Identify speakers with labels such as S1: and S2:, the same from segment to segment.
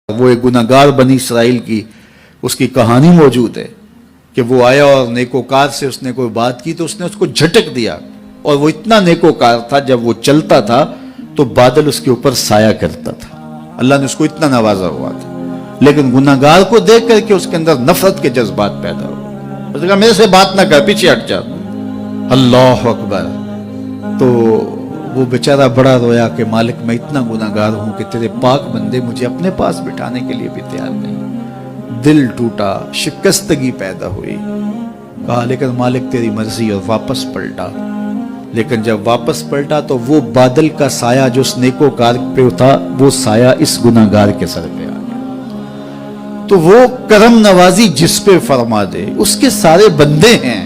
S1: وہ ایک گناہگار بنی اسرائیل کی اس کی کہانی موجود ہے کہ وہ آیا اور نیکوکار سے اس نے کوئی بات کی تو اس نے اس کو جھٹک دیا، اور وہ اتنا نیکوکار تھا جب وہ چلتا تھا تو بادل اس کے اوپر سایہ کرتا تھا، اللہ نے اس کو اتنا نوازا ہوا تھا، لیکن گناہگار کو دیکھ کر کے اس کے اندر نفرت کے جذبات پیدا ہوئے، اس نے کہا میرے سے بات نہ کر، پیچھے ہٹ جا، اللہ اکبر۔ تو وہ بیچارہ بڑا رویا کہ مالک میں اتنا گناہگار ہوں کہ تیرے پاک بندے مجھے اپنے پاس بٹھانے کے لیے بھی تیار نہیں۔ دل ٹوٹا، شکستگی پیدا ہوئی، کہا لیکن مالک تیری مرضی، اور واپس پلٹا۔ لیکن جب واپس پلٹا تو وہ بادل کا سایہ جو اس نیکوکار پہ تھا وہ سایہ اس گناہگار کے سر پہ آ گیا۔ تو وہ کرم نوازی جس پہ فرما دے، اس کے سارے بندے ہیں،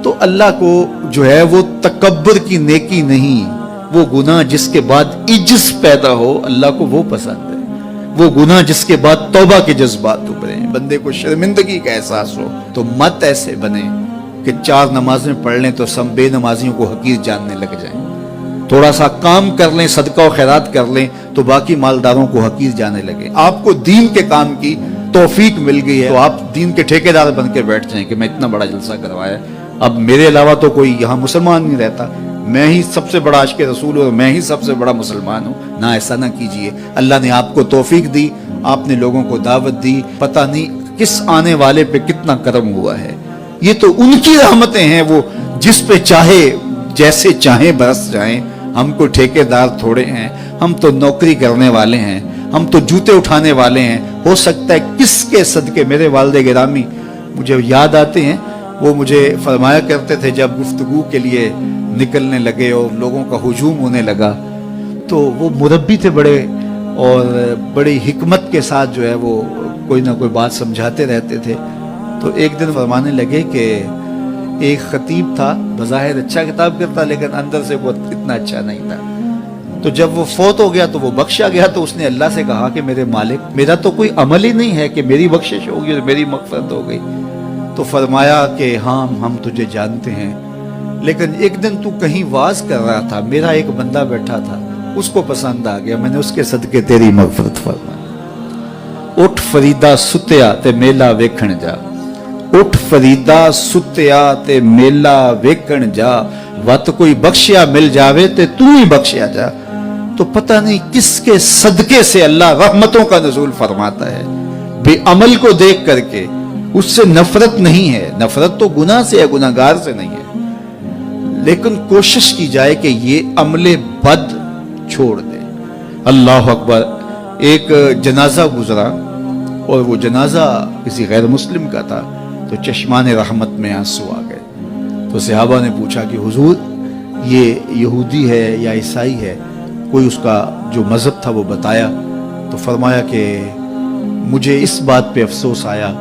S1: تو اللہ کو جو ہے وہ تکبر کی نیکی نہیں، وہ گناہ جس کے بعد عجز پیدا ہو اللہ کو وہ پسند ہے، وہ گناہ جس کے بعد توبہ کے جذبات ابھرے، بندے کو شرمندگی کا احساس ہو۔ تو مت ایسے بنے کہ 4 نمازیں پڑھ لیں تو سب بے نمازیوں کو حقیر جاننے لگ جائیں، تھوڑا سا کام کر لیں، صدقہ و خیرات کر لیں تو باقی مالداروں کو حقیر جانے لگے۔ آپ کو دین کے کام کی توفیق مل گئی ہے تو آپ دین کے ٹھیکیدار بن کے بیٹھ جائیں کہ میں اتنا بڑا جلسہ کروایا، اب میرے علاوہ تو کوئی یہاں مسلمان نہیں رہتا، میں ہی سب سے بڑا عاشق رسول ہوں، میں ہی سب سے بڑا مسلمان ہوں۔ نہ، ایسا نہ کیجئے۔ اللہ نے آپ کو توفیق دی، آپ نے لوگوں کو دعوت دی، پتہ نہیں کس آنے والے پہ کتنا کرم ہوا ہے۔ یہ تو ان کی رحمتیں ہیں، وہ جس پہ چاہے جیسے چاہیں برس جائیں۔ ہم کو ٹھیکیدار تھوڑے ہیں، ہم تو نوکری کرنے والے ہیں، ہم تو جوتے اٹھانے والے ہیں۔ ہو سکتا ہے کس کے صدقے میرے والد گرامی مجھے یاد آتے ہیں، وہ مجھے فرمایا کرتے تھے جب گفتگو کے لیے نکلنے لگے اور لوگوں کا ہجوم ہونے لگا تو وہ مربی تھے بڑے، اور بڑی حکمت کے ساتھ جو ہے وہ کوئی نہ کوئی بات سمجھاتے رہتے تھے۔ تو ایک دن فرمانے لگے کہ ایک خطیب تھا، بظاہر اچھا خطاب کرتا لیکن اندر سے وہ اتنا اچھا نہیں تھا، تو جب وہ فوت ہو گیا تو وہ بخشا گیا، تو اس نے اللہ سے کہا کہ میرے مالک میرا تو کوئی عمل ہی نہیں ہے کہ میری بخشش ہوگی اور میری مغفرت ہو گئی۔ تو فرمایا کہ ہاں ہم تجھے جانتے ہیں، لیکن ایک دن تو کہیں واز کر رہا تھا، میرا ایک بندہ بیٹھا تھا، اس کو پسند آ گیا، میں نے اس کے صدقے تیری مغفرت فرمائی۔ اٹھ فریدا ستیا تے میلہ ویکھن جا، اٹھ فریدا ستیا تے میلہ ویکھن جا، وت کوئی بخشیا مل جاوے تے تو ہی بخشیا جا۔ تو پتہ نہیں کس کے صدقے سے اللہ رحمتوں کا نزول فرماتا ہے، بے عمل کو دیکھ کر کے اس سے نفرت نہیں ہے، نفرت تو گناہ سے ہے، گناہگار سے نہیں ہے، لیکن کوشش کی جائے کہ یہ عمل بد چھوڑ دے۔ اللہ اکبر۔ ایک جنازہ گزرا اور وہ جنازہ کسی غیر مسلم کا تھا، تو چشمان رحمت میں آنسو آ گئے۔ تو صحابہ نے پوچھا کہ حضور یہ یہودی ہے یا عیسائی ہے، کوئی اس کا جو مذہب تھا وہ بتایا، تو فرمایا کہ مجھے اس بات پہ افسوس آیا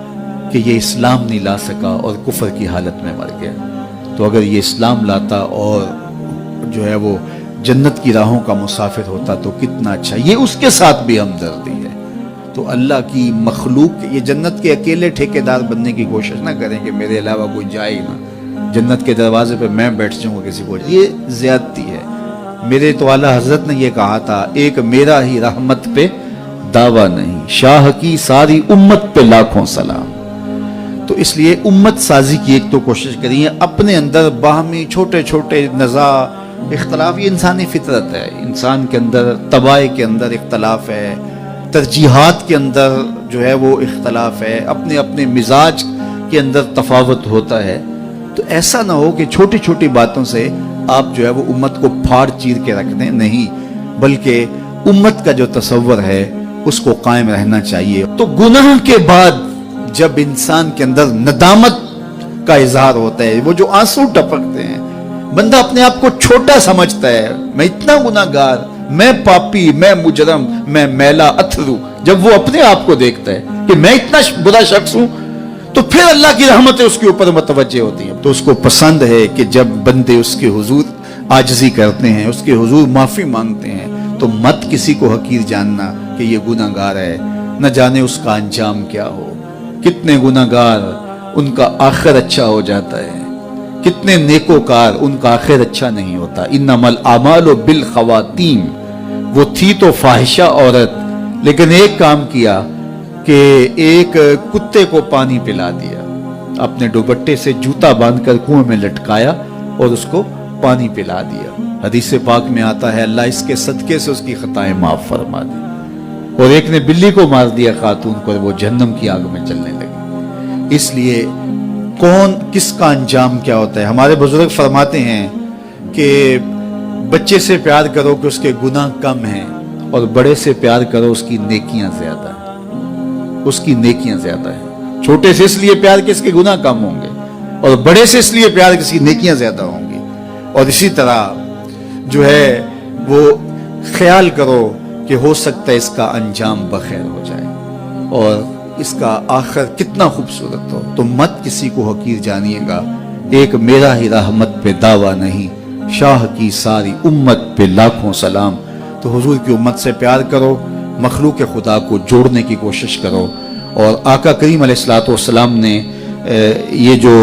S1: کہ یہ اسلام نہیں لا سکا اور کفر کی حالت میں مر گیا، تو اگر یہ اسلام لاتا اور جو ہے وہ جنت کی راہوں کا مسافر ہوتا تو کتنا اچھا۔ یہ اس کے ساتھ بھی ہمدردی ہے۔ تو اللہ کی مخلوق، یہ جنت کے اکیلے ٹھیکیدار بننے کی کوشش نہ کریں کہ میرے علاوہ کوئی جائے ہی نہ، جنت کے دروازے پہ میں بیٹھ جاؤں گا کسی کو، یہ زیادتی ہے۔ میرے تو اعلیٰ حضرت نے یہ کہا تھا، ایک میرا ہی رحمت پہ دعویٰ نہیں، شاہ کی ساری امت پہ لاکھوں سلام۔ تو اس لیے امت سازی کی ایک تو کوشش کریے، اپنے اندر باہمی چھوٹے چھوٹے نزاع اختلاف، یہ انسانی فطرت ہے، انسان کے اندر طبائع کے اندر اختلاف ہے، ترجیحات کے اندر جو ہے وہ اختلاف ہے، اپنے اپنے مزاج کے اندر تفاوت ہوتا ہے۔ تو ایسا نہ ہو کہ چھوٹی چھوٹی باتوں سے آپ جو ہے وہ امت کو پھاڑ چیر کے رکھ دیں، نہیں، بلکہ امت کا جو تصور ہے اس کو قائم رہنا چاہیے۔ تو گناہ کے بعد جب انسان کے اندر ندامت کا اظہار ہوتا ہے، وہ جو آنسو ٹپکتے ہیں، بندہ اپنے آپ کو چھوٹا سمجھتا ہے، میں اتنا گناہگار، میں پاپی، میں مجرم، میں میلا اتھرو، جب وہ اپنے آپ کو دیکھتا ہے کہ میں اتنا برا شخص ہوں، تو پھر اللہ کی رحمتیں اس کے اوپر متوجہ ہوتی ہیں۔ تو اس کو پسند ہے کہ جب بندے اس کے حضور عاجزی کرتے ہیں، اس کے حضور معافی مانگتے ہیں، تو مت کسی کو حقیر جاننا کہ یہ گناہگار ہے، نہ جانے اس کا انجام کیا ہو۔ کتنے گناہگار ان کا آخر اچھا ہو جاتا ہے، کتنے نیکوکار ان کا آخر اچھا نہیں ہوتا۔ انما الاعمال بالخواتیم، وہ تھی تو فاحشہ عورت لیکن ایک کام کیا کہ ایک کتے کو پانی پلا دیا، اپنے دوپٹے سے جوتا باندھ کر کنویں میں لٹکایا اور اس کو پانی پلا دیا۔ حدیث پاک میں آتا ہے اللہ اس کے صدقے سے اس کی خطائیں معاف فرما دی۔ اور ایک نے بلی کو مار دیا خاتون کو، اور وہ جہنم کی آگ میں چلنے لگی۔ اس لیے کون کس کا انجام کیا ہوتا ہے؟ ہمارے بزرگ فرماتے ہیں کہ بچے سے پیار کرو کہ اس کے گناہ کم ہیں، اور بڑے سے پیار کرو اس کی نیکیاں زیادہ ہیں، اس کی نیکیاں زیادہ ہیں۔ چھوٹے سے اس لیے پیار کہ اس کے گناہ کم ہوں گے، اور بڑے سے اس لیے پیار کہ اس کی نیکیاں زیادہ ہوں گی۔ اور اسی طرح جو ہے وہ خیال کرو کہ ہو سکتا ہے اس کا انجام بخیر ہو جائے اور اس کا آخر کتنا خوبصورت ہو۔ تو مت کسی کو حقیر جانیے گا۔ ایک میرا ہی رحمت پہ دعویٰ نہیں، شاہ کی ساری امت پہ لاکھوں سلام۔ تو حضور کی امت سے پیار کرو، مخلوق خدا کو جوڑنے کی کوشش کرو۔ اور آقا کریم علیہ الصلوۃ والسلام نے یہ جو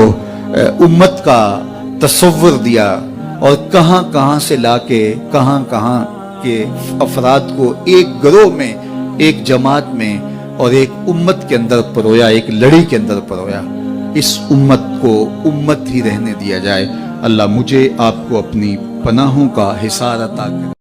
S1: امت کا تصور دیا اور کہاں کہاں سے لا کے کہاں کہاں کے افراد کو ایک گروہ میں، ایک جماعت میں اور ایک امت کے اندر پرویا، ایک لڑی کے اندر پرویا۔ اس امت کو امت ہی رہنے دیا جائے۔ اللہ مجھے آپ کو اپنی پناہوں کا حصار عطا کرے۔